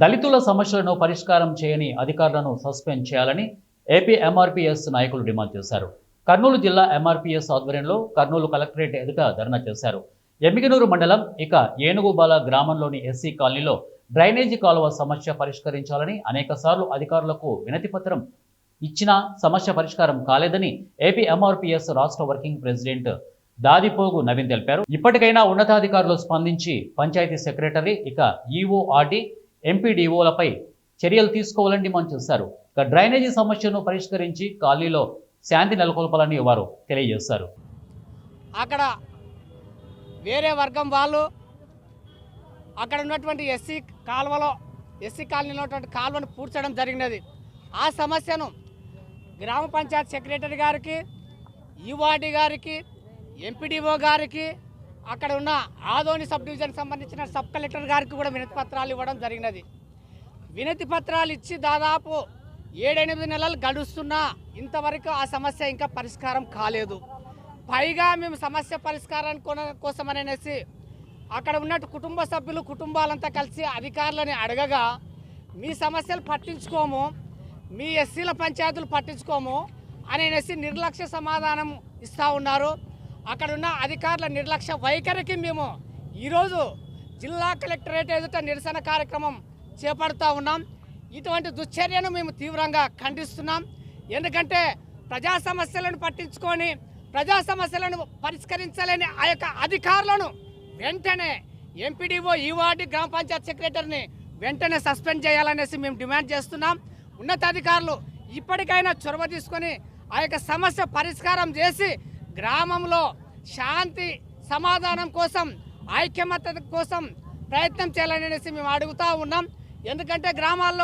దళితుల సమస్యలను పరిష్కారం చేయని అధికారులను సస్పెండ్ చేయాలని ఏపీ ఎంఆర్పీఎస్ నాయకులు డిమాండ్ చేశారు. కర్నూలు జిల్లా ఎంఆర్పీఎస్ ఆధ్వర్యంలో కర్నూలు కలెక్టరేట్ ఎదుట ధర్నా చేశారు. ఎమ్మిగనూరు మండలం ఏనుగుబాల గ్రామంలోని ఎస్సీ కాలనీలో డ్రైనేజీ కాలువ సమస్య పరిష్కరించాలని అనేకసార్లు అధికారులకు వినతిపత్రం ఇచ్చినా సమస్య పరిష్కారం కాలేదని ఏపీ ఎంఆర్పీఎస్ రాష్ట్ర వర్కింగ్ ప్రెసిడెంట్ దాదిపోగు నవీన్ తెలిపారు. ఇప్పటికైనా ఉన్నతాధికారులు స్పందించి పంచాయతీ సెక్రటరీ ఈఓఆర్డీ ఎంపీడీఓలపై చర్యలు తీసుకోవాలని డిమాండ్ చేశారు. డ్రైనేజీ సమస్యను పరిష్కరించి కాలనీలో శాంతి నెలకొల్పాలని వారు తెలియజేశారు. అక్కడ వేరే వర్గం వాళ్ళు అక్కడ ఉన్నటువంటి ఎస్సీ కాలనీలో ఉన్నటువంటి కాలువను పూడ్చడం జరిగినది. ఆ సమస్యను గ్రామ పంచాయతీ సెక్రటరీ గారికి, ఈవార్డీ గారికి, ఎంపీడీఓ గారికి, అక్కడ ఉన్న ఆదోని సబ్ డివిజన్కి సంబంధించిన సబ్ కలెక్టర్ గారికి కూడా వినతి పత్రాలు ఇవ్వడం జరిగినది. వినతి పత్రాలు ఇచ్చి దాదాపు 7-8 నెలలు గడుస్తున్నా ఇంతవరకు ఆ సమస్య ఇంకా పరిష్కారం కాలేదు. పైగా మేము సమస్య పరిష్కారం కోసమనేసి అక్కడ ఉన్నట్టు కుటుంబ సభ్యులు కుటుంబాలంతా కలిసి అధికారులని అడగగా మీ సమస్యలు పట్టించుకోము, మీ ఎస్సీల పంచాయతీలు పట్టించుకోము అనేసి నిర్లక్ష్య సమాధానం ఇస్తూ ఉన్నారు. అక్కడున్న అధికారుల నిర్లక్ష్య వైఖరికి మేము ఈరోజు జిల్లా కలెక్టరేట్ ఎదుట నిరసన కార్యక్రమం చేపడుతూ ఉన్నాం. ఇటువంటి దుశ్చర్యను మేము తీవ్రంగా ఖండిస్తున్నాం. ఎందుకంటే ప్రజా సమస్యలను పట్టించుకొని ప్రజా సమస్యలను పరిష్కరించలేని ఆ యొక్క అధికారులను వెంటనే ఎంపీడీఓ, ఈవార్డీ, గ్రామ పంచాయత్ సెక్రటరీని వెంటనే సస్పెండ్ చేయాలనేసి మేము డిమాండ్ చేస్తున్నాం. ఉన్నతాధికారులు ఇప్పటికైనా చొరవ తీసుకొని ఆ యొక్క సమస్య పరిష్కారం చేసి గ్రామంలో శాంతి సమాధానం కోసం, ఐక్యమత్య కోసం ప్రయత్నం చేయాలనేసి మేము అడుగుతూ ఉన్నాం. ఎందుకంటే గ్రామాల్లో